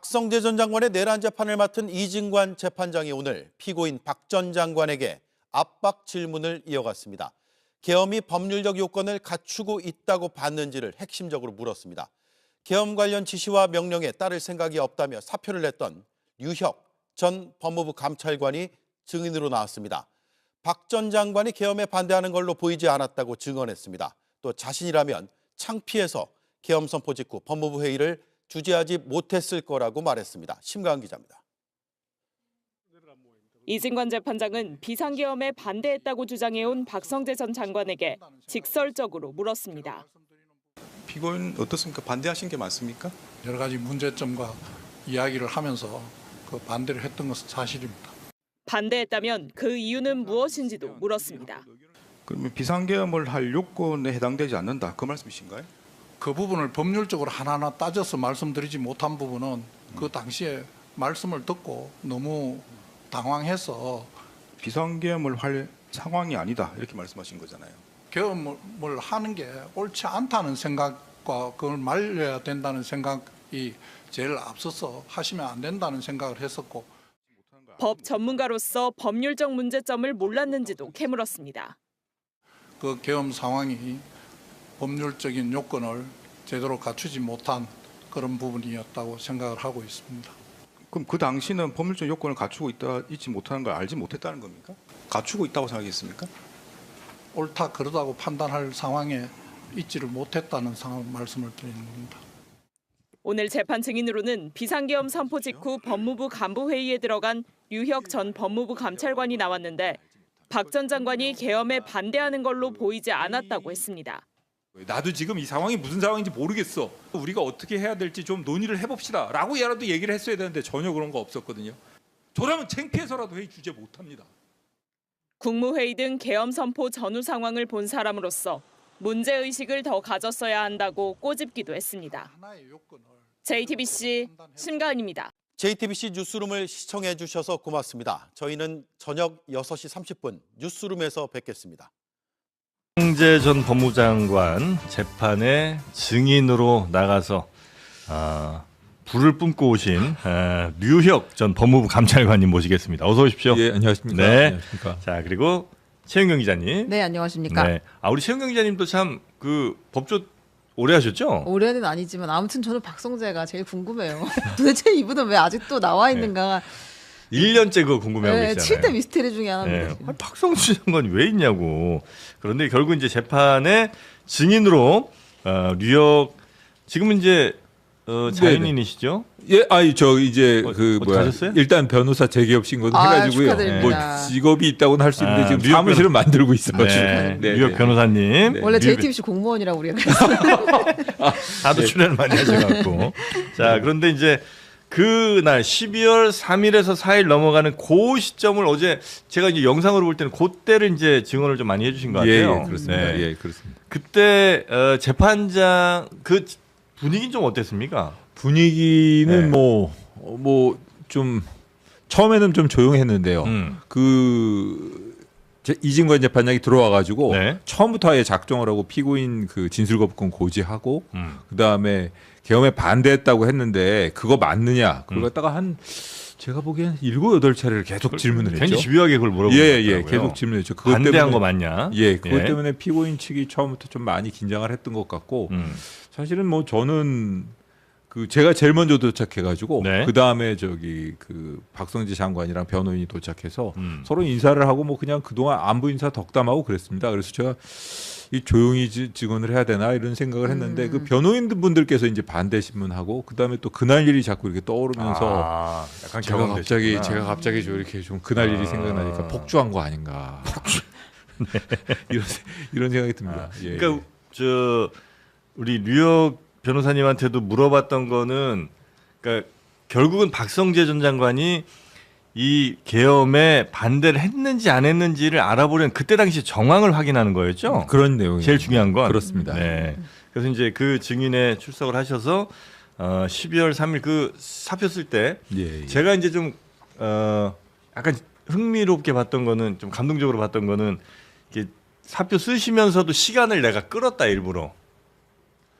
박성재 전 장관의 내란 재판을 맡은 이진관 재판장이 오늘 피고인 박 전 장관에게 압박 질문을 이어갔습니다. 계엄이 법률적 요건을 갖추고 있다고 봤는지를 핵심적으로 물었습니다. 계엄 관련 지시와 명령에 따를 생각이 없다며 사표를 냈던 류혁 전 법무부 감찰관이 증인으로 나왔습니다. 박 전 장관이 계엄에 반대하는 걸로 보이지 않았다고 증언했습니다. 또 자신이라면 창피해서 계엄 선포 직후 법무부 회의를 주재하지 못했을 거라고 말했습니다. 심가은 기자입니다. 이진관 재판장은 비상계엄에 반대했다고 주장해온 박성재 전 장관에게 직설적으로 물었습니다. 피고인 어떻습니까? 반대하신 게 맞습니까? 여러 가지 문제점과 이야기를 하면서 그 반대를 했던 것은 사실입니다. 반대했다면 그 이유는 무엇인지도 물었습니다. 그러면 비상계엄을 할 요건에 해당되지 않는다, 그 말씀이신가요? 그 부분을 법률적으로 하나하나 따져서 말씀드리지 못한 부분은 그 당시에 말씀을 듣고 너무 당황해서 비상계엄을 할 상황이 아니다, 이렇게 말씀하신 거잖아요. 계엄을 하는 게 옳지 않다는 생각과 그걸 말려야 된다는 생각이 제일 앞서서 하시면 안 된다는 생각을 했었고, 법 전문가로서 법률적 문제점을 몰랐는지도 캐물었습니다. 그 계엄 상황이 법률적인 요건을 제대로 갖추지 못한 그런 부분이었다고 생각을 하고 있습니다. 그럼 그 당시는 법률적 요건을 갖추고 있지 못하는 걸 알지 못했다는 겁니까? 갖추고 있다고 생각했습니까? 옳다 그러다고 판단할 상황에 있지를 못했다는 말씀을 드리는 겁니다. 오늘 재판 증인으로는 비상계엄 선포 직후 법무부 간부회의에 들어간 류혁 전 법무부 감찰관이 나왔는데 박 전 장관이 계엄에 반대하는 걸로 보이지 않았다고 했습니다. 나도 지금 이 상황이 무슨 상황인지 모르겠어. 우리가 어떻게 해야 될지 좀 논의를 해봅시다 라고 얘라도 얘기를 했어야 되는데 전혀 그런 거 없었거든요. 저라면 창피해서라도 회의 주재 못합니다. 국무회의 등 계엄 선포 전후 상황을 본 사람으로서 문제의식을 더 가졌어야 한다고 꼬집기도 했습니다. JTBC 심가은입니다. JTBC 뉴스룸을 시청해 주셔서 고맙습니다. 저희는 저녁 6시 30분 뉴스룸에서 뵙겠습니다. 박성재 전 법무장관 재판에 증인으로 나가서 불을 뿜고 오신 류혁 전 법무부 감찰관님 모시겠습니다. 어서 오십시오. 예, 안녕하십니까. 네. 안녕하십니까. 자, 그리고 최은경 기자님. 네, 안녕하십니까. 네. 우리 최은경 기자님도 참 그 법조 오래 하셨죠? 올해는 아니지만 아무튼 저는 박성재가 제일 궁금해요. 도대체 이분은 왜 아직도 나와 있는가. 1년째 그거 궁금해하고 네, 계시잖아요. 7대 미스테리 중에 하나입니다. 네. 박성재 장관이 왜 있냐고. 그런데 결국 이제 재판에 증인으로 류혁 지금은 이제 자연인이시죠? 예, 저 이제 가셨어요? 일단 변호사 재개업 신고도 해가지고요. 뭐 직업이 있다고는 할 수 있는데 지금 사무실을 만들고 있어요. 네. 류혁 변호사님. 네. 원래 JTBC 공무원이라고 우리가 그랬어요. 다도 출연을 많이 하셔갖고. 자, 그런데 이제 그날 12월 3일에서 4일 넘어가는 그 시점을 어제 제가 이제 영상으로 볼 때는 그때를 이제 증언을 좀 많이 해주신 것 같아요. 예, 그렇습니다. 네. 예, 그렇습니다. 그때 재판장 그 분위기는 좀 어땠습니까? 분위기는 네. 뭐 좀 처음에는 좀 조용했는데요. 이진관 재판장이 들어와가지고 네. 처음부터 아예 작정을 하고 피고인 그 진술 거부권 고지하고 그 다음에 계엄에 반대했다고 했는데 그거 맞느냐? 그걸 갖다가 제가 보기엔 7, 8차례를 계속 질문을 했죠. 굉장히 집요하게 그걸 물어보고 예, 계속 질문했죠. 그것 반대한 때문에, 거 맞냐? 예, 그것 때문에 피고인 측이 처음부터 좀 많이 긴장을 했던 것 같고 사실은 뭐 저는 제가 제일 먼저 도착해가지고 네. 그 다음에 박성재 장관이랑 변호인이 도착해서 서로 인사를 하고 뭐 그냥 그동안 안부 인사 덕담하고 그랬습니다. 그래서 제가 조용히 증언을 해야 되나 이런 생각을 했는데 그 변호인 분들께서 이제 반대 신문하고 그 다음에 또 그날 일이 자꾸 이렇게 떠오르면서 약간 제가 갑자기 이렇게 좀 그날 일이 생각나니까 폭주한 거 아닌가. 이런 생각이 듭니다. 예. 그러니까 우리 류혁 변호사님한테도 물어봤던 거는 그러니까 결국은 박성재 전 장관이 이 계엄에 반대를 했는지 안 했는지를 알아보려는 그때 당시 정황을 확인하는 거였죠. 그런 내용이 제일 중요한 건 그렇습니다. 네. 그래서 이제 그 증인에 출석을 하셔서 12월 3일 그 사표 쓸 때 예. 제가 이제 좀 약간 흥미롭게 봤던 거는 좀 감동적으로 봤던 거는 이렇게 사표 쓰시면서도 시간을 내가 끌었다 일부러.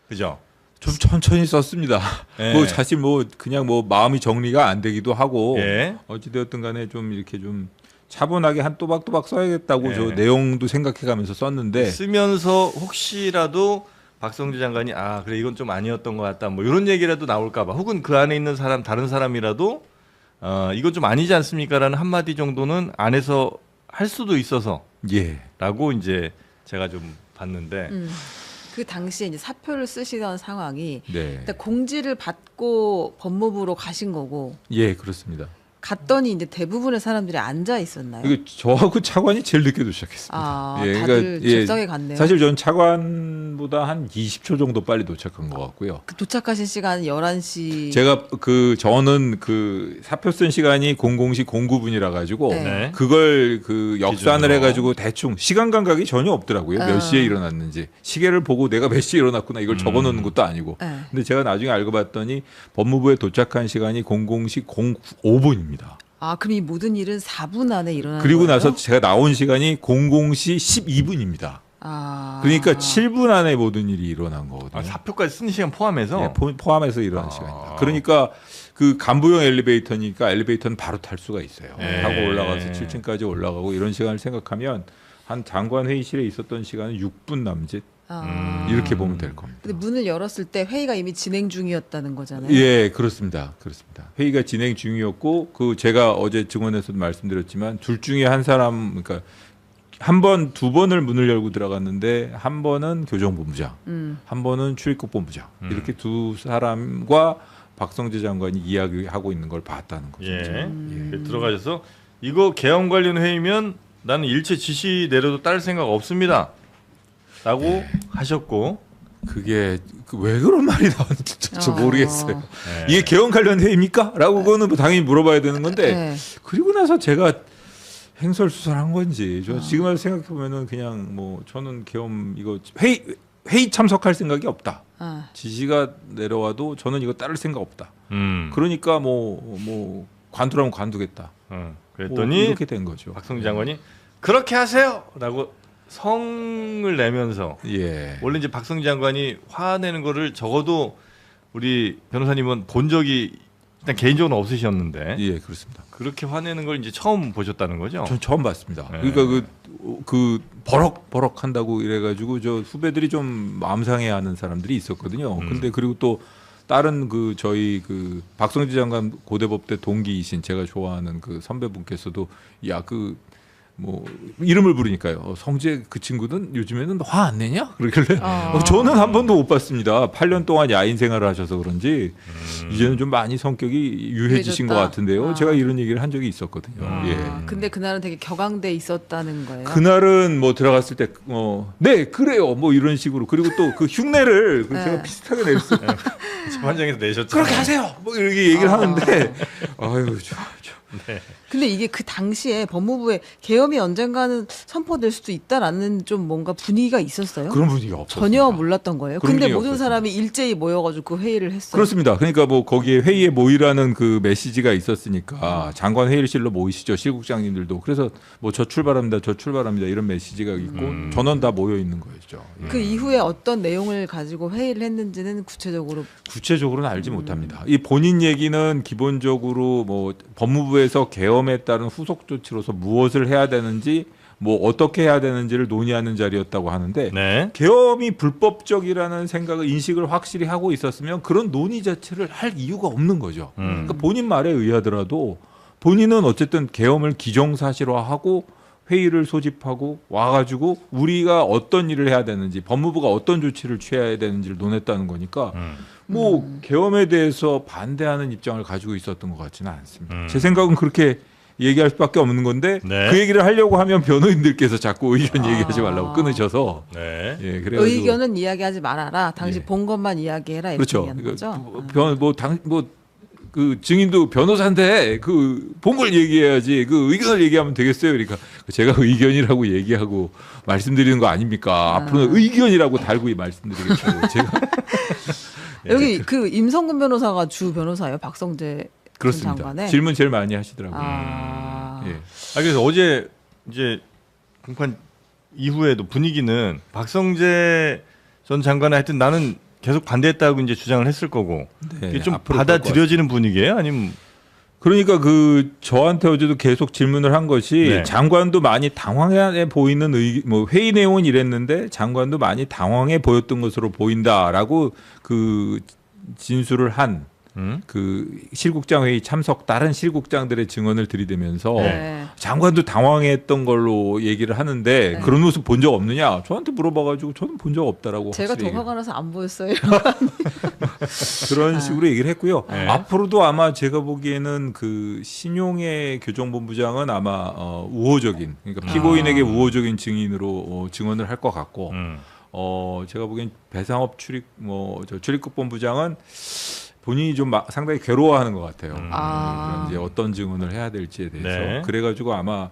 그죠? 좀 천천히 썼습니다. 예. 뭐 사실 뭐 그냥 뭐 마음이 정리가 안 되기도 하고 예. 어찌되었든 간에 좀 이렇게 좀 차분하게 한 또박또박 써야겠다고 예. 저 내용도 생각해가면서 썼는데 쓰면서 혹시라도 박성재 장관이 아 그래 이건 좀 아니었던 것 같다 뭐 이런 얘기라도 나올까봐 혹은 그 안에 있는 사람 다른 사람이라도 이건 좀 아니지 않습니까라는 한마디 정도는 안에서 할 수도 있어서라고 예. 이제 제가 좀 봤는데 그 당시에 이제 사표를 쓰시던 상황이 네. 일단 공지를 받고 법무부로 가신 거고 예, 그렇습니다. 갔더니 이제 대부분의 사람들이 앉아 있었나요? 이거 저하고 차관이 제일 늦게 도착했습니다. 아, 예, 다들 예, 즉석에 갔네요. 사실 전 차관보다 한 20초 정도 빨리 도착한 것 같고요. 그 도착하신 시간 11시. 제가 저는 그 사표 쓴 시간이 00시 09분이라 가지고 네. 네. 그걸 그 역산을 기준으로. 해가지고 대충 시간 감각이 전혀 없더라고요. 몇 시에 일어났는지 시계를 보고 내가 몇 시에 일어났구나 이걸 적어놓는 것도 아니고. 네. 근데 제가 나중에 알고 봤더니 법무부에 도착한 시간이 00시 05분입니다. 아, 그럼 이 모든 일은 4분 안에 일어나는 그리고 거예요? 나서 제가 나온 시간이 00시 12분입니다. 아. 그러니까 7분 안에 모든 일이 일어난 거거든요. 사표까지 쓰는 시간 포함해서 네, 포함해서 일어난 시간입니다. 그러니까 그 간부형 엘리베이터니까 엘리베이터는 바로 탈 수가 있어요. 네. 타고 올라가서 7층까지 올라가고 이런 시간을 생각하면 한 장관 회의실에 있었던 시간은 6분 남짓 이렇게 보면 될 겁니다. 근데 문을 열었을 때 회의가 이미 진행 중이었다는 거잖아요. 예, 그렇습니다. 그렇습니다. 회의가 진행 중이었고 그 제가 어제 증언에서도 말씀드렸지만 둘 중에 한 사람 그러니까 한 번, 두 번을 문을 열고 들어갔는데 한 번은 교정본부장, 한 번은 출입국 본부장 이렇게 두 사람과 박성재 장관이 이야기하고 있는 걸 봤다는 거죠. 예. 들어가셔서 이거 개헌 관련 회의면 나는 일체 지시 내려도 따를 생각 없습니다. 라고 하셨고 그게 왜 그런 말이 나왔는지 저 모르겠어요. 네. 이게 개헌 관련 회의입니까? 라고 그거는 뭐 당연히 물어봐야 되는 건데 네. 그리고 나서 제가 행설수설한 건지 저 지금 와서 생각해 보면은 그냥 뭐 저는 개헌 이거 회의 참석할 생각이 없다. 아. 지시가 내려와도 저는 이거 따를 생각 없다. 음. 그러니까 뭐 관두라면 관두겠다. 뭐 그랬더니 이렇게 된 거죠. 박성재 장관이 그렇게 하세요라고 성을 내면서 예. 원래 이제 박성재 장관이 화내는 거를 적어도 우리 변호사님은 본 적이 일단 개인적으로 없으셨는데 예, 그렇습니다. 그렇게 화내는 걸 이제 처음 보셨다는 거죠? 전 처음 봤습니다. 네. 그러니까 그 버럭버럭 한다고 이래가지고 저 후배들이 좀 마음 상해하는 사람들이 있었거든요. 근데 그리고 또 다른 그 저희 그 박성재 장관 고대법대 동기이신 제가 좋아하는 그 선배분께서도 야 그 뭐 이름을 부르니까요. 성재 그 친구는 요즘에는 화 안 내냐? 그러길래 저는 한 번도 못 봤습니다. 8년 동안 야인 생활을 하셔서 그런지 이제는 좀 많이 성격이 유해지신 것 유해졌다. 같은데요. 아. 제가 이런 얘기를 한 적이 있었거든요. 예. 근데 그날은 되게 격앙돼 있었다는 거예요. 그날은 뭐 들어갔을 때 네 그래요 뭐 이런 식으로 그리고 또 그 흉내를 네. 제가 비슷하게 냈어요. 재판장에서 내셨잖아요. 그렇게 하세요. 뭐 이렇게 얘기를 하는데 아유 근데 이게 그 당시에 법무부에 계엄이 언젠가는 선포될 수도 있다라는 좀 뭔가 분위기가 있었어요. 그런 분위기가 없었어요. 전혀 몰랐던 거예요. 그런 근데 분위기가 모든 없었습니다. 사람이 일제히 모여가지고 그 회의를 했어요. 그렇습니다. 그러니까 뭐 거기에 회의에 모이라는 그 메시지가 있었으니까 장관 회의실로 모이시죠 실국장님들도 그래서 뭐 저 출발합니다 이런 메시지가 있고 전원 다 모여 있는 거였죠. 예. 그 이후에 어떤 내용을 가지고 회의를 했는지는 구체적으로는 알지 못합니다. 이 본인 얘기는 기본적으로 뭐 법무부에서 계엄에 따른 후속 조치로서 무엇을 해야 되는지 뭐 어떻게 해야 되는지를 논의하는 자리였다고 하는데 네. 계엄이 불법적이라는 생각을 인식을 확실히 하고 있었으면 그런 논의 자체를 할 이유가 없는 거죠. 그러니까 본인 말에 의하더라도 본인은 어쨌든 계엄을 기정사실화하고 회의를 소집하고 와가지고 우리가 어떤 일을 해야 되는지 법무부가 어떤 조치를 취해야 되는지를 논했다는 거니까 뭐 계엄에 대해서 반대하는 입장을 가지고 있었던 것 같지는 않습니다. 제 생각은 그렇게 얘기할 수밖에 없는 건데 네. 그 얘기를 하려고 하면 변호인들께서 자꾸 의견 얘기하지 말라고 끊으셔서 네. 예, 그래가지고 의견은 이야기하지 말아라. 당신 예. 본 것만 이야기해라. 이렇게 그렇죠. 얘기하는 거죠. 그 증인도 변호사인데 그 본 걸 얘기해야지 그 의견을 얘기하면 되겠어요. 그러니까 제가 의견이라고 얘기하고 말씀드리는 거 아닙니까? 앞으로는 의견이라고 달고 말씀드리겠다고 제가 여기 그 임성근 변호사가 주 변호사예요. 박성재 전 그렇습니다. 장관의. 질문 제일 많이 하시더라고요. 아. 예. 그래서 어제 이제 공판 이후에도 분위기는 박성재 전 장관은 하여튼 나는 계속 반대했다고 이제 주장을 했을 거고 네, 이게 좀 앞으로 받아들여지는 분위기예요? 아니면 그러니까 그 저한테 어제도 계속 질문을 한 것이 네. 장관도 많이 당황해 보이는 뭐 회의 내용은 이랬는데 장관도 많이 당황해 보였던 것으로 보인다라고 그 진술을 한 그 실국장 회의 참석 다른 실국장들의 증언을 들이대면서 네. 장관도 당황했던 걸로 얘기를 하는데 네. 그런 모습 본 적 없느냐 저한테 물어봐가지고 저는 본 적 없다라고 제가 더 확실히 화가 나서 안 보였어요. 그런 식으로 얘기를 했고요. 네. 앞으로도 아마 제가 보기에는 그 신용의 교정본부장은 아마 우호적인 그러니까 피고인에게 우호적인 증인으로 증언을 할 것 같고 제가 보기엔 배상업 출입국 본부장은 본인이 좀 상당히 괴로워하는 것 같아요. 그런 이제 어떤 증언을 해야 될지에 대해서 네. 그래가지고 아마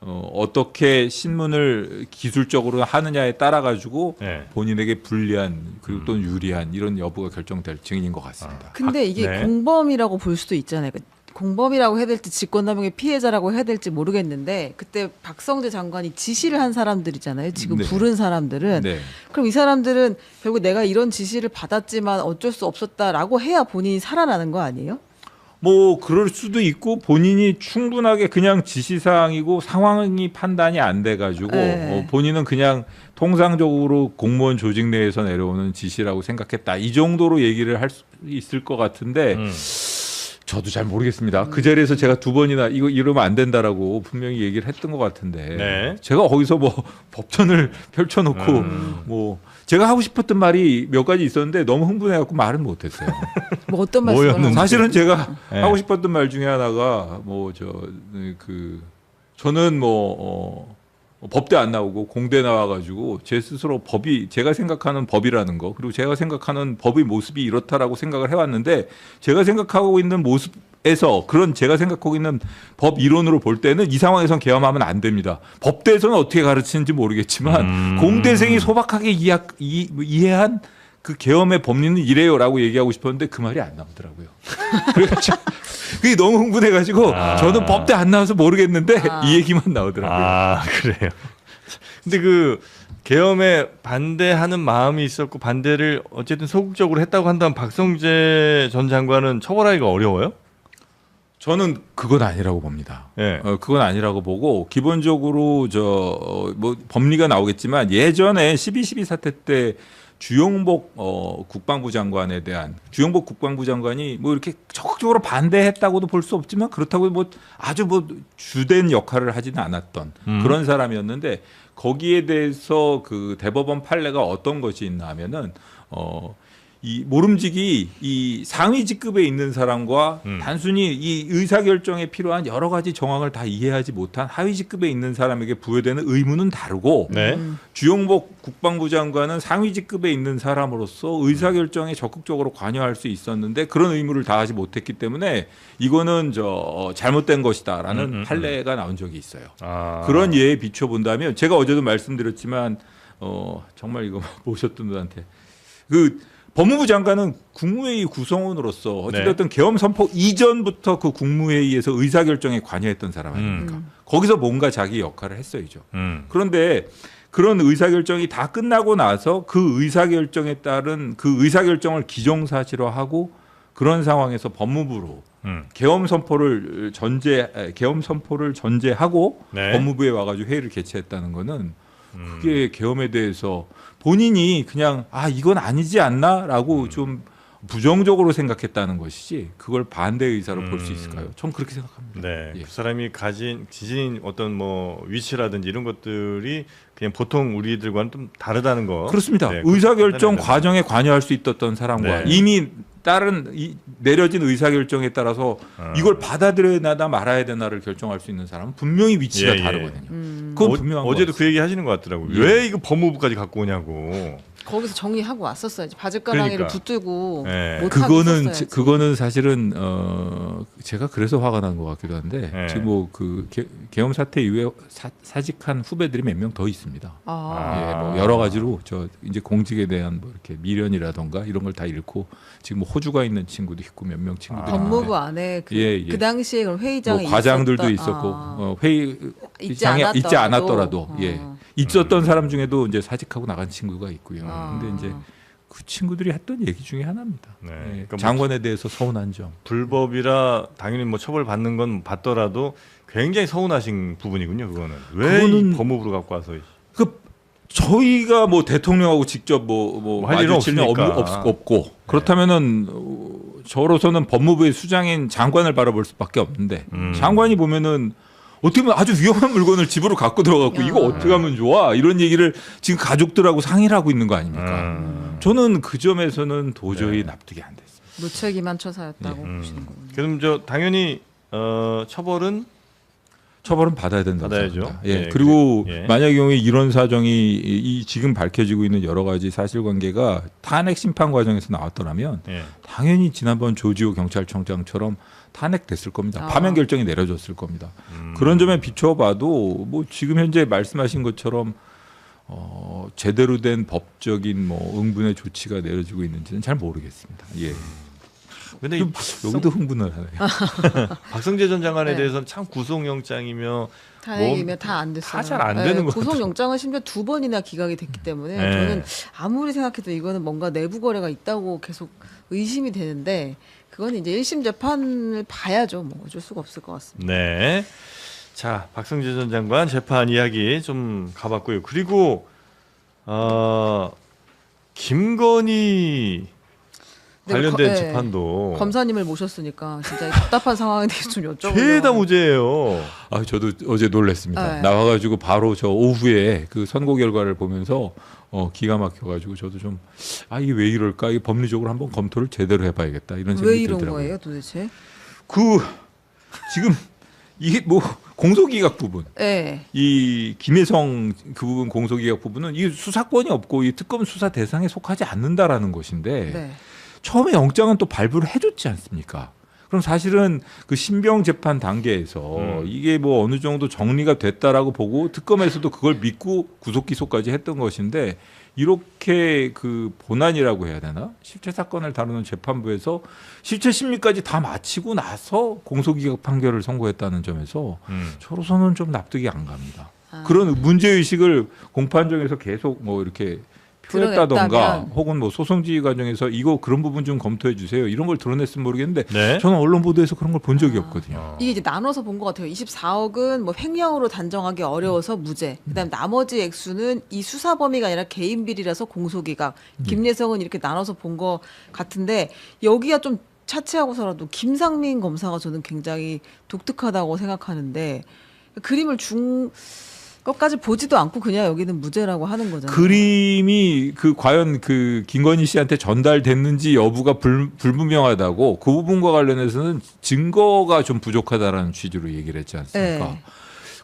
어떻게 신문을 기술적으로 하느냐에 따라 가지고 네. 본인에게 불리한 그리고 또는 유리한 이런 여부가 결정될 증인인 것 같습니다. 근데 이게 네. 공범이라고 볼 수도 있잖아요. 공범이라고 해야 될지 직권남용의 피해자라고 해야 될지 모르겠는데 그때 박성재 장관이 지시를 한 사람들이잖아요. 지금 네. 부른 사람들은. 네. 그럼 이 사람들은 결국 내가 이런 지시를 받았지만 어쩔 수 없었다라고 해야 본인이 살아나는 거 아니에요? 뭐 그럴 수도 있고 본인이 충분하게 그냥 지시사항이고 상황이 판단이 안 돼가지고 네. 본인은 그냥 통상적으로 공무원 조직 내에서 내려오는 지시라고 생각했다 이 정도로 얘기를 할 수 있을 것 같은데 저도 잘 모르겠습니다. 그 자리에서 제가 두 번이나 이거 이러면 안 된다라고 분명히 얘기를 했던 것 같은데 네. 제가 거기서 뭐 법전을 펼쳐놓고 뭐 제가 하고 싶었던 말이 몇 가지 있었는데 너무 흥분해갖고 말은 못했어요. 뭐 어떤 뭐였는지. 말씀을 사실은 제가 네. 하고 싶었던 말 중에 하나가 저는 법대 안 나오고 공대 나와가지고 제 스스로 제가 생각하는 법이라는 거 그리고 제가 생각하는 법의 모습이 이렇다라고 생각을 해왔는데 제가 생각하고 있는 모습에서 그런 제가 생각하고 있는 법 이론으로 볼 때는 이 상황에선 계엄하면 안 됩니다. 법대에서는 어떻게 가르치는지 모르겠지만 공대생이 소박하게 이해한 그 계엄의 법리는 이래요라고 얘기하고 싶었는데 그 말이 안 나오더라고요. 그래서 그게 너무 흥분해가지고 저는 법대 안 나와서 모르겠는데 이 얘기만 나오더라고요. 아 그래요. 근데 그 계엄에 반대하는 마음이 있었고 반대를 어쨌든 소극적으로 했다고 한다면 박성재 전 장관은 처벌하기가 어려워요? 저는 그건 아니라고 봅니다. 예. 그건 아니라고 보고 기본적으로 뭐 법리가 나오겠지만 예전에 12.12 사태 때 주용복 국방부 장관에 대한 주용복 국방부 장관이 뭐 이렇게 적극적으로 반대했다고도 볼 수 없지만 그렇다고 뭐 아주 뭐 주된 역할을 하지는 않았던 그런 사람이었는데 거기에 대해서 그 대법원 판례가 어떤 것이 있나 하면은 이 모름지기 이 상위 직급에 있는 사람과 단순히 이 의사결정에 필요한 여러 가지 정황을 다 이해하지 못한 하위 직급에 있는 사람에게 부여되는 의무는 다르고 네. 주용복 국방부 장관은 상위 직급에 있는 사람으로서 의사결정에 적극적으로 관여할 수 있었는데 그런 의무를 다하지 못했기 때문에 이거는 잘못된 것이다라는 판례가 나온 적이 있어요. 그런 예에 비춰본다면 제가 어제도 말씀드렸지만 정말 이거 모셨던 분한테 법무부 장관은 국무회의 구성원으로서 어찌됐든 계엄 선포 이전부터 그 국무회의에서 의사결정에 관여했던 사람 아닙니까? 거기서 뭔가 자기 역할을 했어야죠. 그런데 그런 의사결정이 다 끝나고 나서 그 의사결정에 따른 그 의사결정을 기정사실화하고 그런 상황에서 법무부로 계엄 선포를 전제하고 네. 법무부에 와가지고 회의를 개최했다는 거는 그게 계엄에 대해서 본인이 그냥 이건 아니지 않나라고 좀 부정적으로 생각했다는 것이지 그걸 반대 의사로 볼 수 있을까요? 전 그렇게 생각합니다. 네, 예. 그 사람이 지닌 어떤 뭐 위치라든지 이런 것들이 그냥 보통 우리들과는 좀 다르다는 거. 그렇습니다. 네, 의사결정 그렇게 과정에 관여할 수 있었던 사람과 네. 이미 다른 내려진 의사결정에 따라서 이걸 받아들여야 되나 말아야 되나를 결정할 수 있는 사람은 분명히 위치가 예, 예. 다르거든요. 그건 분명한 것 어제도 같습니다. 그 얘기 하시는 것 같더라고요. 예. 왜 이거 법무부까지 갖고 오냐고. 거기서 정리하고 왔었어야지. 바짓가랑이를 그러니까. 붙들고 네. 못 하고 있었어야지. 그거는 사실은 제가 그래서 화가 난 것 같기도 한데 네. 지금 뭐 그 계엄 사태 이후에 사직한 후배들이 몇 명 더 있습니다. 예, 뭐 여러 가지로 이제 공직에 대한 뭐 이렇게 미련이라던가 이런 걸 다 잃고 지금 뭐 호주가 있는 친구도 있고 몇 명 친구들이 법무부 안에 예. 그 당시에 그럼 회의장에 뭐 과장들도 있었던- 있었고 있지 회의장에 있지 않았더라도. 않았더라도 예. 있었던 사람 중에도 이제 사직하고 나간 친구가 있고요. 근데 이제 그 친구들이 했던 얘기 중에 하나입니다. 네. 예, 그러니까 뭐 장관에 대해서 서운한 점. 불법이라 당연히 뭐 처벌 받는 건 받더라도 굉장히 서운하신 부분이군요. 그거는 왜 그거는- 이 법무부로 갖고 와서 그 저희가 뭐 대통령하고 직접 할 일은 마주칠 일은 없으니까. 없고 그렇다면은 저로서는 법무부의 수장인 장관을 바라볼 수밖에 없는데 장관이 보면은 어떻게 보면 아주 위험한 물건을 집으로 갖고 들어갔고 이거 어떻게 하면 좋아 이런 얘기를 지금 가족들하고 상의를 하고 있는 거 아닙니까? 저는 그 점에서는 도저히 납득이 안 됐습니다. 무책임한 처사였다고 보시는 거군요. 그럼 저 당연히 처벌은 받아야 된다고 받아야죠. 생각합니다. 예. 예, 그리고 예. 만약의 경우에 이런 사정이 이 지금 밝혀지고 있는 여러 가지 사실관계가 탄핵 심판 과정에서 나왔더라면 예. 당연히 지난번 조지호 경찰청장처럼 탄핵됐을 겁니다. 아. 파면 결정이 내려졌을 겁니다. 그런 점에 비춰봐도 뭐 지금 현재 말씀하신 것처럼 제대로 된 법적인 뭐 응분의 조치가 내려지고 있는지는 잘 모르겠습니다. 예. 근데 좀 여기도 흥분을 하네요. 박성재 전 장관에 네. 대해서는 참 구속영장이며 탄핵이면 다 안 됐어요. 다 잘 안 되는 것 같아요. 구속영장은 심지어 2번이나 기각이 됐기 때문에 네. 저는 아무리 생각해도 이거는 뭔가 내부 거래가 있다고 계속 의심이 되는데 그건 이제 1심 재판을 봐야죠. 뭐 어쩔 수가 없을 것 같습니다. 네. 자, 박성재 전 장관 재판 이야기 좀 가봤고요. 그리고 김건희 관련된 네, 재판도 검사님을 모셨으니까 진짜 이 답답한 상황에 대해서 좀 여쭤보려고. 죄다 무죄예요. 아, 저도 어제 놀랐습니다. 네. 나와가지고 바로 저 오후에 그 선고 결과를 보면서 기가 막혀가지고 저도 좀 이게 왜 이럴까? 이 법리적으로 한번 검토를 제대로 해봐야겠다 이런 생각이 왜 이런 들더라고요. 거예요, 도대체? 지금 이게 뭐 공소기각 부분, 네. 이 김혜성 그 부분 공소기각 부분은 이 수사권이 없고 이 특검 수사 대상에 속하지 않는다라는 것인데. 네. 처음에 영장은 또 발부를 해줬지 않습니까? 그럼 사실은 그 신병 재판 단계에서 이게 뭐 어느 정도 정리가 됐다라고 보고 특검에서도 그걸 믿고 구속 기소까지 했던 것인데 이렇게 그 본안이라고 해야 되나? 실체 사건을 다루는 재판부에서 실체 심리까지 다 마치고 나서 공소기각 판결을 선고했다는 점에서 저로서는 좀 납득이 안 갑니다. 그런 문제 의식을 공판정에서 계속 뭐 이렇게 표했다던가 드러냈다면. 혹은 뭐 소송 지휘 과정에서 이거 그런 부분 좀 검토해 주세요. 이런 걸 드러냈으면 모르겠는데 네. 저는 언론 보도에서 그런 걸 본 적이 없거든요. 이게 이제 나눠서 본 것 같아요. 24억은 뭐 횡령으로 단정하기 어려워서 무죄. 그다음 나머지 액수는 이 수사 범위가 아니라 개인 비리라서 공소기각. 김예성은 이렇게 나눠서 본 것 같은데 여기가 좀 차치하고서라도 김상민 검사가 저는 굉장히 독특하다고 생각하는데 그림을 준 것까지 보지도 않고 그냥 여기는 무죄라고 하는 거잖아요. 그림이 과연 그 김건희 씨한테 전달됐는지 여부가 불분명하다고 그 부분과 관련해서는 증거가 좀 부족하다라는 취지로 얘기를 했지 않습니까? 네.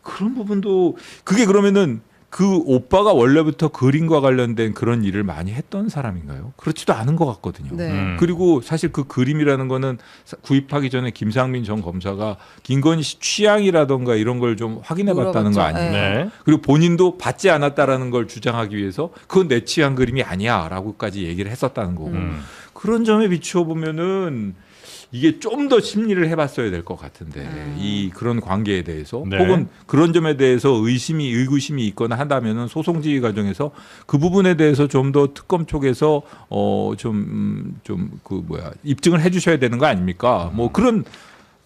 그런 부분도 그게 그러면은 그 오빠가 원래부터 그림과 관련된 그런 일을 많이 했던 사람인가요? 그렇지도 않은 것 같거든요. 네. 그리고 사실 그 그림이라는 거는 구입하기 전에 김상민 전 검사가 김건희 씨 취향이라던가 이런 걸 좀 확인해 봤다는 거 물어봤죠. 아닙니까? 네. 그리고 본인도 받지 않았다라는 걸 주장하기 위해서 그건 내 취향 그림이 아니야라고까지 얘기를 했었다는 거고 그런 점에 비추어 보면은 이게 좀 더 심리를 해봤어야 될 것 같은데 이 그런 관계에 대해서 네. 혹은 그런 점에 대해서 의구심이 있거나 한다면은 소송 지휘 과정에서 그 부분에 대해서 좀 더 특검 쪽에서 입증을 해주셔야 되는 거 아닙니까? 뭐 그런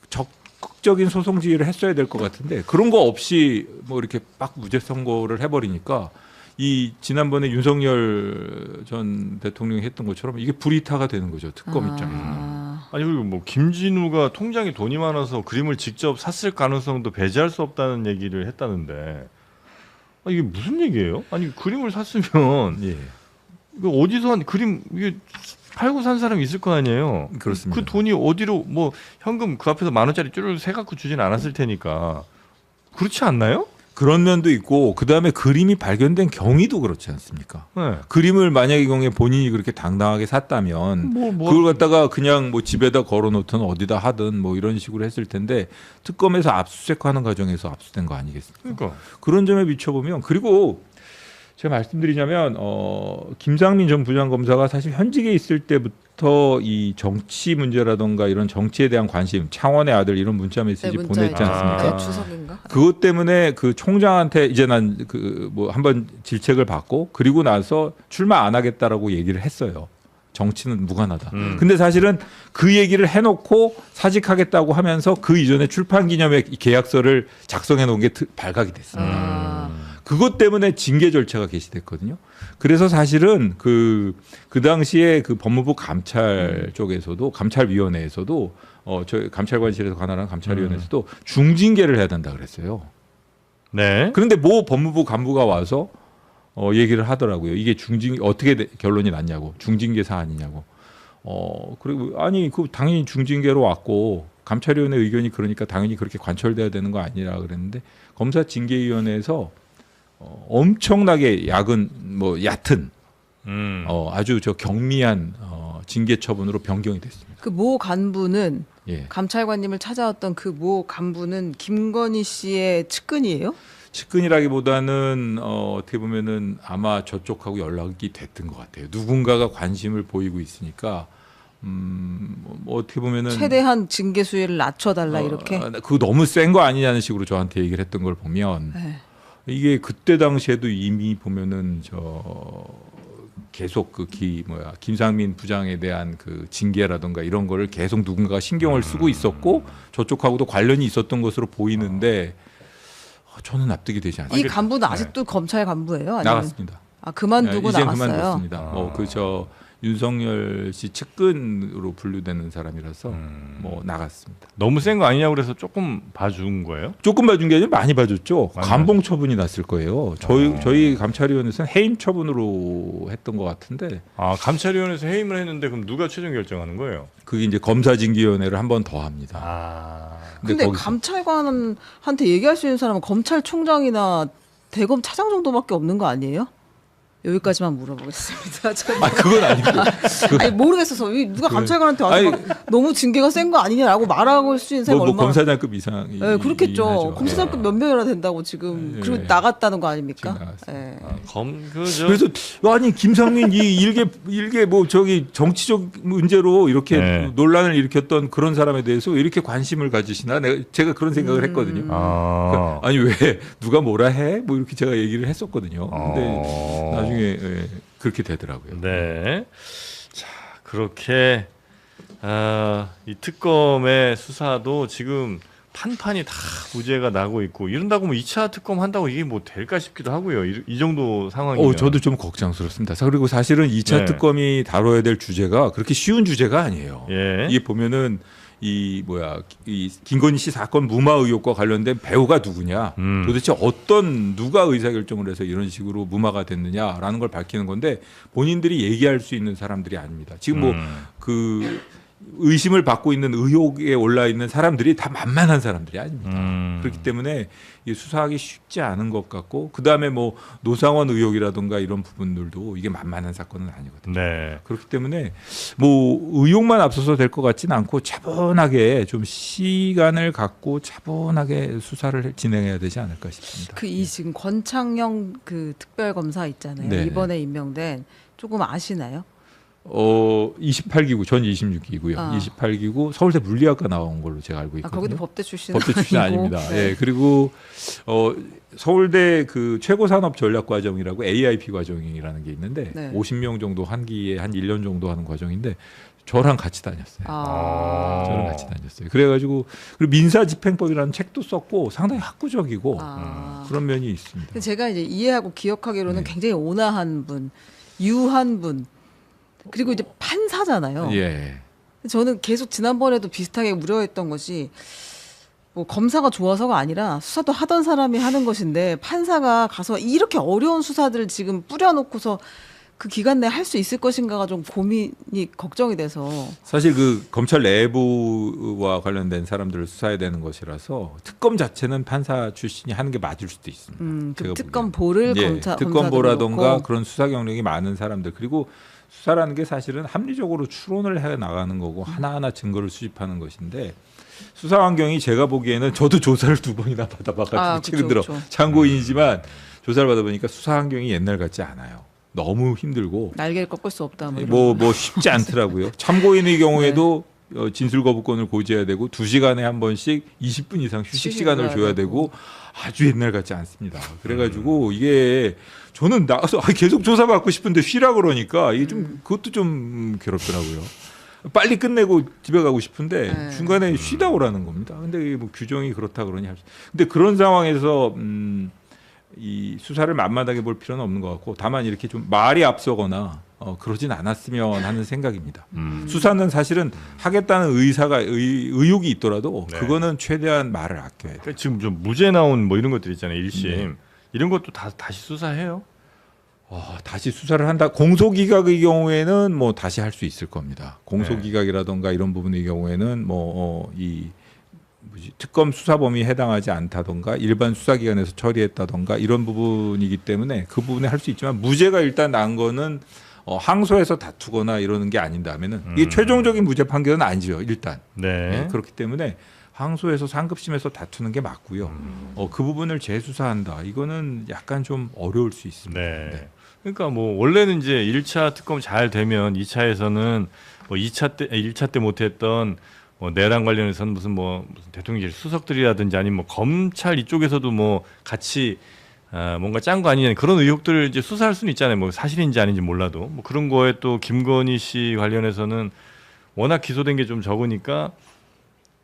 적극적인 소송 지휘를 했어야 될 것 같은데 그런 거 없이 뭐 이렇게 막 무죄 선고를 해버리니까. 이 지난번에 윤석열 전 대통령이 했던 것처럼 이게 불이타가 되는 거죠 특검 입장에서는. 아니 그리고 뭐 김진우가 통장에 돈이 많아서 그림을 직접 샀을 가능성도 배제할 수 없다는 얘기를 했다는데 이게 무슨 얘기예요? 아니 그림을 샀으면 예. 이거 어디서 한 그림 이게 팔고 산 사람이 있을 거 아니에요. 그렇습니다. 그 돈이 어디로 뭐 현금 그 앞에서 10,000원짜리 쭈르륵 세 갖고 주진 않았을 테니까 그렇지 않나요? 그런 면도 있고 그다음에 그림이 발견된 경위도 그렇지 않습니까? 네. 그림을 만약에 경우에 본인이 그렇게 당당하게 샀다면 그걸 갖다가 그냥 뭐 집에다 걸어놓든 어디다 하든 뭐 이런 식으로 했을 텐데 특검에서 압수수색하는 과정에서 압수된 거 아니겠습니까? 그러니까 그런 점에 비춰보면 그리고 제가 말씀드리자면 김상민 전 부장검사가 사실 현직에 있을 때부터 이 정치 문제라든가 이런 정치에 대한 관심, 창원의 아들 이런 문자 메시지 네, 문자 보냈지 않습니까? 추석인가? 그것 때문에 그 총장한테 이제 난 그 뭐 한번 질책을 받고 그리고 나서 출마 안 하겠다라고 얘기를 했어요. 정치는 무관하다. 근데 사실은 그 얘기를 해놓고 사직하겠다고 하면서 그 이전에 출판기념회 계약서를 작성해 놓은 게 발각이 됐습니다. 그것 때문에 징계 절차가 개시됐거든요. 그래서 사실은 그 당시에 그 법무부 감찰 쪽에서도 감찰위원회에서도 저희 감찰관실에서 관할한 감찰위원회에서도 중징계를 해야 된다 그랬어요. 네. 그런데 뭐 법무부 간부가 와서 얘기를 하더라고요. 이게 어떻게 결론이 났냐고. 중징계 사안이냐고. 그리고 아니 그 당연히 중징계로 왔고 감찰위원회 의견이 그러니까 당연히 그렇게 관철돼야 되는 거 아니라 그랬는데 검사징계위원회에서 엄청나게 얕은 아주 경미한 징계 처분으로 변경이 됐습니다. 그 모 간부는 예. 감찰관님을 찾아왔던 그 모 간부는 김건희 씨의 측근이에요? 측근이라기보다는 어떻게 보면은 아마 저쪽하고 연락이 됐던 것 같아요. 누군가가 관심을 보이고 있으니까 어떻게 보면은 최대한 징계 수위를 낮춰달라 이렇게. 그거 너무 센 거 아니냐는 식으로 저한테 얘기를 했던 걸 보면 네. 이게 그때 당시에도 이미 보면은 계속 김상민 부장에 대한 그 징계라든가 이런 거를 계속 누군가가 신경을 쓰고 있었고 저쪽하고도 관련이 있었던 것으로 보이는데 저는 납득이 되지 않습니다. 이 간부는 아직도 검찰 간부예요? 아니면? 나갔습니다. 그만두고 이젠 나갔어요. 그만뒀습니다. 윤석열 씨 측근으로 분류되는 사람이라서 나갔습니다. 너무 센 거 아니냐고 그래서 조금 봐준 거예요? 조금 봐준 게 아니라 많이 봐줬죠. 많이 감봉 처분이 났을 거예요. 저희 감찰위원회에서는 해임 처분으로 했던 것 같은데. 감찰위원회에서 해임을 했는데 그럼 누가 최종 결정하는 거예요? 그게 이제 검사징계위원회를 한 번 더 합니다. 근데 거기서- 감찰관한테 얘기할 수 있는 사람은 검찰총장이나 대검 차장 정도밖에 없는 거 아니에요? 여기까지만 물어보겠습니다. 그건 아니고. 아니 모르겠어서 누가 감찰관한테 와서 아니, 막 너무 징계가 센 거 아니냐라고 말하고 수 있는 사람이 얼마나. 검사장급 이상이. 네, 그렇겠죠. 하죠. 검사장급 몇 명이나 된다고 지금. 그리고 나갔다는 거 아닙니까? 지금 나갔어요. 예. 그래서 아니 김상민 이 일개 정치적 문제로 이렇게 논란을 일으켰던 그런 사람에 대해서 왜 이렇게 관심을 가지시나 제가 그런 생각을 했거든요. 그러니까 아니 왜 누가 뭐라 해? 뭐 이렇게 제가 얘기를 했었거든요. 근데 나중에 그렇게 되더라고요. 네. 자, 그렇게 이 특검의 수사도 지금 판판이 다 무죄가 나고 있고 이런다고 뭐 2차 특검 한다고 이게 뭐 될까 싶기도 하고요. 이 정도 상황이면. 저도 좀 걱정스럽습니다. 그리고 사실은 2차 네. 특검이 다뤄야 될 주제가 그렇게 쉬운 주제가 아니에요. 예. 이게 보면은 이 김건희 씨 사건 무마 의혹과 관련된 배우가 누구냐, 도대체 누가 의사결정을 해서 이런 식으로 무마가 됐느냐라는 걸 밝히는 건데 본인들이 얘기할 수 있는 사람들이 아닙니다. 지금 의심을 받고 있는 의혹에 올라 있는 사람들이 다 만만한 사람들이 아닙니다. 그렇기 때문에 수사하기 쉽지 않은 것 같고 그 다음에 노상원 의혹이라든가 이런 부분들도 이게 만만한 사건은 아니거든요. 네. 그렇기 때문에 의혹만 앞서서 될 것 같지는 않고 차분하게 좀 시간을 갖고 차분하게 수사를 진행해야 되지 않을까 싶습니다. 지금 권창영 특별검사 있잖아요. 네. 이번에 임명된 조금 아시나요? 28기구 전 26기고요. 28기구 서울대 물리학과 나온 걸로 제가 알고 있거든요. 거기도 법대 출신 아닙니다. 네. 그리고 서울대 최고산업전략과정이라고 AIP 과정이라는 게 있는데 50명 정도 한 기에 한 1년 정도 하는 과정인데 저랑 같이 다녔어요. 저랑 같이 다녔어요. 그래가지고 그리고 민사집행법이라는 책도 썼고 상당히 학구적이고 그런 면이 있습니다. 제가 이제 이해하고 기억하기로는 굉장히 온화한 분, 유한 분. 그리고 이제 판사잖아요. 예. 저는 계속 지난번에도 비슷하게 우려했던 것이 검사가 좋아서가 아니라 수사도 하던 사람이 하는 것인데 판사가 가서 이렇게 어려운 수사들을 지금 뿌려놓고서 그 기간 내에 할 수 있을 것인가가 좀 고민이 걱정이 돼서 사실 검찰 내부와 관련된 사람들을 수사해야 되는 것이라서 특검 자체는 판사 출신이 하는 게 맞을 수도 있습니다. 제가 특검보를 특검보라던가 그런 수사 경력이 많은 사람들 그리고 수사라는 게 사실은 합리적으로 추론을 해 나가는 거고 하나하나 증거를 수집하는 것인데 수사 환경이 제가 보기에는 저도 조사를 2번이나 받아봐가지고 최근 들어 참고인이지만 조사를 받아보니까 수사 환경이 옛날 같지 않아요. 너무 힘들고 날개를 꺾을 수 없다. 뭐 쉽지 않더라고요. 참고인의 경우에도 진술 거부권을 고지해야 되고 2시간에 한 번씩 20분 이상 휴식 시간을 줘야 되고 아주 옛날 같지 않습니다. 그래가지고 이게 저는 나가서 계속 조사받고 싶은데 쉬라 그러니까 이게 좀 그것도 좀 괴롭더라고요. 빨리 끝내고 집에 가고 싶은데 중간에 쉬다 오라는 겁니다. 근데 이게 뭐 규정이 그렇다 그러니 근데 그런 상황에서 이 수사를 만만하게 볼 필요는 없는 것 같고 다만 이렇게 좀 말이 앞서거나 그러진 않았으면 하는 생각입니다. 수사는 사실은 하겠다는 의욕이 있더라도 네. 그거는 최대한 말을 아껴야 돼요. 그러니까 지금 좀 무죄 나온 뭐 이런 것들 있잖아요. 1심 이런 것도 다시 수사해요? 다시 수사를 한다. 공소기각의 경우에는 뭐 다시 할 수 있을 겁니다. 공소기각이라던가 이런 부분의 경우에는 특검 수사 범위에 해당하지 않다던가 일반 수사기관에서 처리했다던가 이런 부분이기 때문에 그 부분에 할 수 있지만 무죄가 일단 난 거는 항소해서 다투거나 이러는 게 아닌다면은 이게 최종적인 무죄 판결은 아니죠. 일단 네. 그렇기 때문에 항소해서 상급심에서 다투는 게 맞고요. 그 부분을 재수사한다. 이거는 약간 좀 어려울 수 있습니다. 네. 네. 그러니까 뭐 원래는 이제 1차 특검 잘 되면 2차에서는 뭐 1차 때 못했던 내란 관련해서는 무슨 대통령실 수석들이라든지 아니면 뭐 검찰 이쪽에서도 뭐 같이 뭔가 짠 거 아니냐 그런 의혹들을 이제 수사할 수는 있잖아요. 뭐 사실인지 아닌지 몰라도 뭐 그런 거에 또 김건희 씨 관련해서는 워낙 기소된 게 좀 적으니까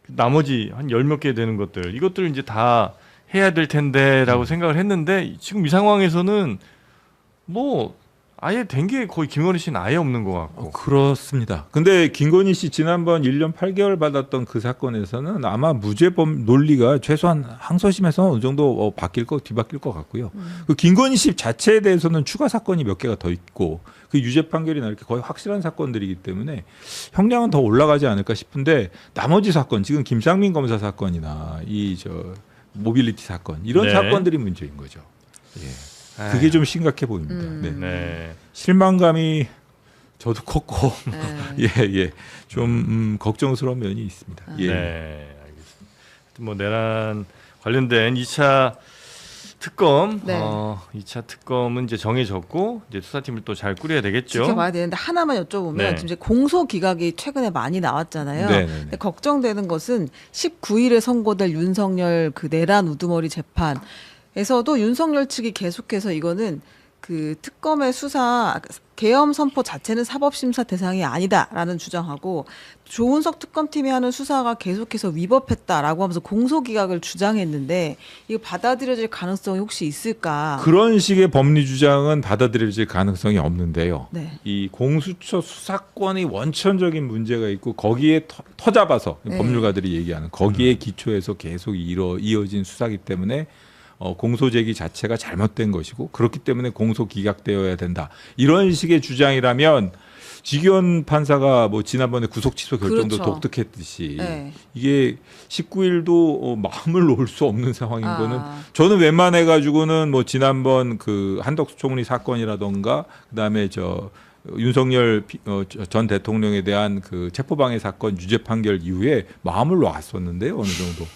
나머지 한 10몇 개 되는 것들 이것들을 이제 다 해야 될 텐데라고 생각을 했는데 지금 이 상황에서는 뭐 아예 된 게 거의 김건희 씨는 아예 없는 것 같고. 그렇습니다. 근데 김건희 씨 지난번 1년 8개월 받았던 그 사건에서는 아마 무죄범 논리가 최소한 항소심에서 어느 정도 뒤바뀔 것 같고요. 그 김건희 씨 자체에 대해서는 추가 사건이 몇 개가 더 있고 그 유죄 판결이나 이렇게 거의 확실한 사건들이기 때문에 형량은 더 올라가지 않을까 싶은데 나머지 사건 지금 김상민 검사 사건이나 모빌리티 사건 이런 네. 사건들이 문제인 거죠. 예. 그게 좀 심각해 보입니다. 네. 네. 실망감이 저도 컸고 네. 좀 걱정스러운 면이 있습니다. 예. 네, 알겠습니다. 뭐 내란 관련된 2차 특검, 네. 2차 특검은 이제 정해졌고 이제 수사팀을 또 잘 꾸려야 되겠죠. 지켜봐야 되는데 하나만 여쭤보면 네. 지금 이제 공소 기각이 최근에 많이 나왔잖아요. 네, 네, 네. 근데 걱정되는 것은 19일에 선고될 윤석열 그 내란 우두머리 재판에서도 윤석열 측이 계속해서 이거는 그 특검의 수사 계엄 선포 자체는 사법심사 대상이 아니다라는 주장하고 조은석 특검팀이 하는 수사가 계속해서 위법했다라고 하면서 공소기각을 주장했는데 이거 받아들여질 가능성이 혹시 있을까? 그런 식의 법리 주장은 받아들여질 가능성이 없는데요. 네. 이 공수처 수사권이 원천적인 문제가 있고 거기에 터잡아서 네. 법률가들이 얘기하는 거기에 기초해서 계속 이어진 수사기 때문에 공소 제기 자체가 잘못된 것이고 그렇기 때문에 공소 기각되어야 된다. 이런 식의 주장이라면 지기현 판사가 뭐 지난번에 구속 취소 결정도 그렇죠. 독특했듯이 네. 이게 19일도 마음을 놓을 수 없는 상황인 아. 거는 저는 웬만해 가지고는 뭐 지난번 그 한덕수 총리 사건이라던가 그다음에 윤석열 전 대통령에 대한 그 체포방해 사건 유죄 판결 이후에 마음을 놨었는데요. 어느 정도.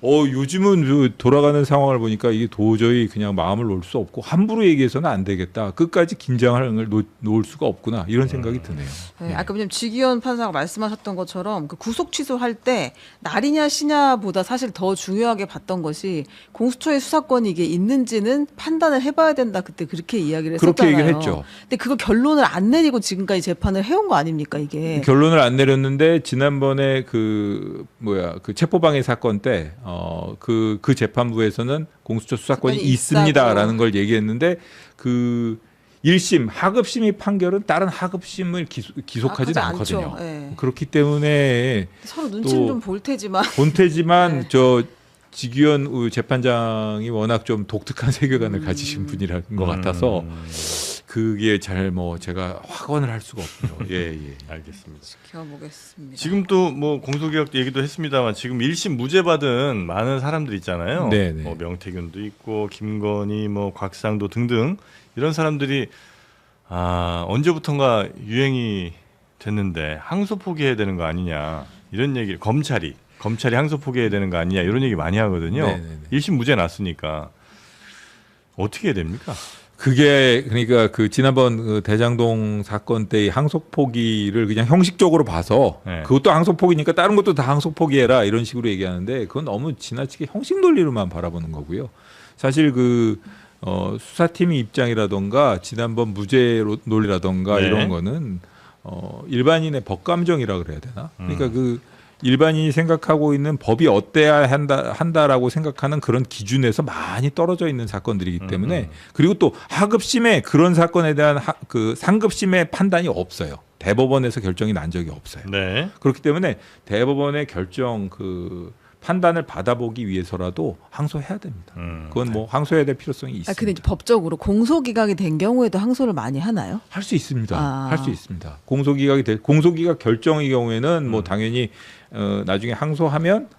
요즘은 돌아가는 상황을 보니까 이게 도저히 그냥 마음을 놓을 수 없고 함부로 얘기해서는 안 되겠다. 끝까지 긴장을 놓을 수가 없구나. 이런 생각이 드네요. 네, 아까 왜냐면 지기현 판사가 말씀하셨던 것처럼 그 구속 취소할 때 날이냐 시냐보다 사실 더 중요하게 봤던 것이 공수처의 수사권이 이게 있는지는 판단을 해봐야 된다. 그때 그렇게 이야기를 했었잖아요. 그렇게 얘기를 했죠. 근데 그거 결론을 안 내리고 지금까지 재판을 해온 거 아닙니까 이게? 결론을 안 내렸는데 지난번에 그 체포방해 사건 때 그 재판부에서는 공수처 수사권이 있습니다라는 걸 얘기했는데 그 1심 하급심의 판결은 다른 하급심을 기속하지는 않거든요. 네. 그렇기 때문에 서로 눈치는 좀 볼 테지만 본태지만 네. 지기현 재판장이 워낙 좀 독특한 세계관을 가지신 분이라는 것 같아서 그게 제가 확언을 할 수가 없고요. 예. 알겠습니다. 지켜보겠습니다. 지금 또 뭐 공소기각 얘기도 했습니다만 지금 1심 무죄 받은 많은 사람들 있잖아요. 네네. 뭐 명태균도 있고 김건희, 뭐 곽상도 등등 이런 사람들이 언제부턴가 유행이 됐는데 항소 포기해야 되는 거 아니냐 이런 얘기를 검찰이 항소 포기해야 되는 거 아니냐 이런 얘기 많이 하거든요. 네네네. 1심 무죄 났으니까 어떻게 해야 됩니까? 그게 그러니까 그 지난번 그 대장동 사건 때의 항소 포기를 그냥 형식적으로 봐서 네. 그것도 항소 포기니까 다른 것도 다 항소 포기해라 이런 식으로 얘기하는데 그건 너무 지나치게 형식 논리로만 바라보는 거고요. 사실 그 수사팀의 입장이라던가 지난번 무죄 논리라던가 네. 이런 거는 일반인의 법감정이라 그래야 되나? 그러니까 그 일반인이 생각하고 있는 법이 어때야 한다라고 생각하는 그런 기준에서 많이 떨어져 있는 사건들이기 때문에 그리고 또 하급심에 그런 사건에 대한 그 상급심의 판단이 없어요. 대법원에서 결정이 난 적이 없어요. 네. 그렇기 때문에 대법원의 결정 그 판단을 받아보기 위해서라도 항소해야 됩니다. 그건 뭐 항소해야 될 필요성이 있습니다. 근데 이제 법적으로 공소기각이 된 경우에도 항소를 많이 하나요? 할 수 있습니다. 아. 할 수 있습니다. 공소기각 결정의 경우에는 뭐 당연히 나중에 항소하면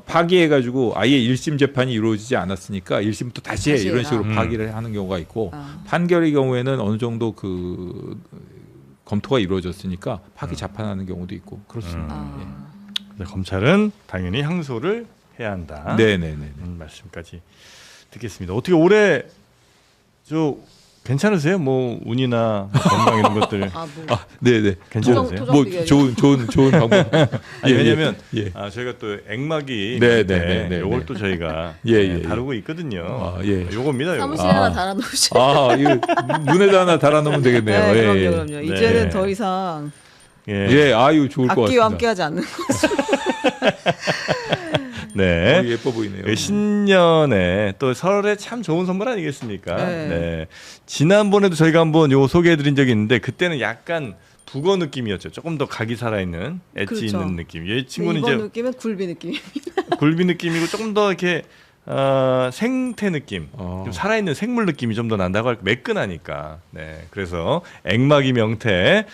파기해가지고 아예 1심 재판이 이루어지지 않았으니까 1심부터 다시 해 다시 이런 해라. 식으로 파기를 하는 경우가 있고 아. 판결의 경우에는 어느 정도 그 검토가 이루어졌으니까 파기 재판하는 경우도 있고 그렇습니다. 아. 근데 검찰은 당연히 항소를 해야 한다. 네네네. 말씀까지 듣겠습니다. 어떻게 올해 저 괜찮으세요? 뭐 운이나 뭐 건강 이런 것들 아, 뭐. 네네. 괜찮으세요? 토정 뭐 비결이요? 좋은 방법. 아니, 예, 왜냐하면 예. 저희가 또 액막이 네, 밑에 네, 네, 요걸 네. 또 저희가 예, 예, 다루고 있거든요. 아, 예. 요겁니다. 요거. 사무실에 하나 달아놓으시죠. 아 이거 눈에다 하나 달아놓으면 되겠네요. 네, 예, 그럼요, 예. 그럼요. 네. 이제는 더 이상 예. 예, 아유 좋을 것 같습니다. 악기와 함께하지 않는 네. 예뻐 보이네요. 신년에 또 설에 참 좋은 선물 아니겠습니까? 네. 네. 지난번에도 저희가 한번 요거 소개해드린 적이 있는데 그때는 약간 북어 느낌이었죠. 조금 더 각이 살아있는 엣지 그렇죠. 있는 느낌. 이 친구는 이번 이제 느낌은 굴비 느낌이. 굴비 느낌이고 조금 더 이렇게 생태 느낌, 좀 살아있는 생물 느낌이 좀 더 난다고 할까. 매끈하니까. 네, 그래서 액막이 명태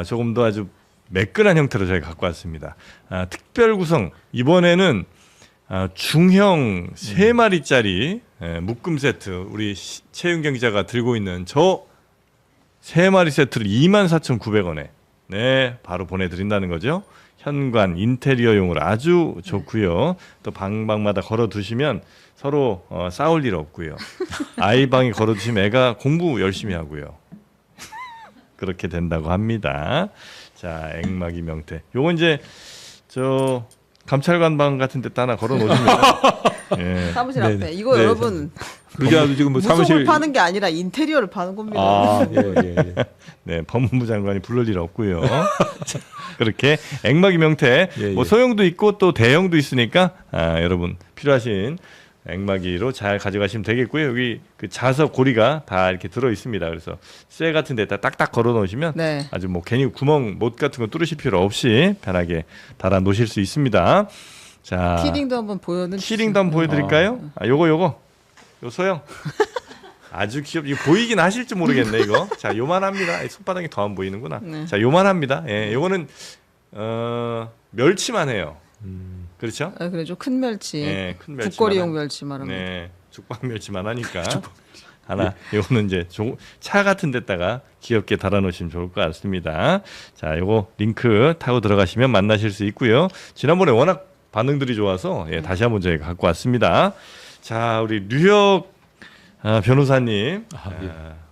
조금 더 아주 매끈한 형태로 저희가 갖고 왔습니다. 특별 구성 이번에는 중형 3마리짜리 묶음 세트 우리 최윤경 기자가 들고 있는 저 3마리 세트를 24,900원에 네 바로 보내드린다는 거죠. 현관 인테리어용으로 아주 좋고요. 또 방마다 걸어두시면 서로 싸울 일 없고요. 아이 방에 걸어두시면 애가 공부 열심히 하고요. 그렇게 된다고 합니다. 자, 액막이 명태. 요건 이제 저 감찰관 방 같은 데 하나 걸어 놓으시면 예. 사무실 네, 앞에. 이거 네, 여러분 그게 아주 지금 뭐 무속을 사무실 파는 게 아니라 인테리어를 파는 겁니다. 아, 예. 네, 법무부 장관이 부를 일 없고요. 자, 그렇게 액막이 명태 예, 뭐 예. 소형도 있고 또 대형도 있으니까 여러분 필요하신 액막이로 잘 가져가시면 되겠고요. 여기 그 자석 고리가 다 이렇게 들어 있습니다. 그래서 쇠 같은 데다 딱딱 걸어 놓으시면 네. 아주 뭐 괜히 구멍 못 같은 거 뚫으실 필요 없이 편하게 달아 놓으실 수 있습니다. 자, 키링도 한번 보여는 키링도 한번 보여드릴까요? 요거 요 소형 아주 귀엽. 이거 보이긴 하실지 모르겠네 이거. 자, 요만합니다. 손바닥이 더 안 보이는구나. 네. 자, 요만합니다. 예, 요거는 멸치만 해요. 그렇죠? 아, 그래 좀 큰 멸치. 예, 큰 멸치만. 국거리용 멸치 말합니다. 네, 죽방 멸치만 하니까 하나. 요거는 이제 차 같은 데다가 귀엽게 달아놓으시면 좋을 것 같습니다. 자, 요거 링크 타고 들어가시면 만나실 수 있고요. 지난번에 워낙 반응들이 좋아서 다시 한번 저희가 갖고 왔습니다. 자, 우리 류혁 변호사님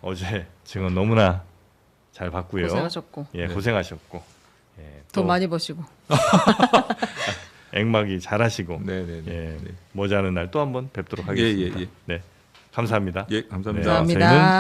어제 지금 너무나 잘 봤고요. 고생하셨고 예, 고생하셨고 더 또 많이 버시고. 액막이 잘하시고 네네네. 예, 머지않은 날 또 한번 뵙도록 하겠습니다. 예. 네, 감사합니다. 예, 감사합니다. 네, 감사합니다. 저희는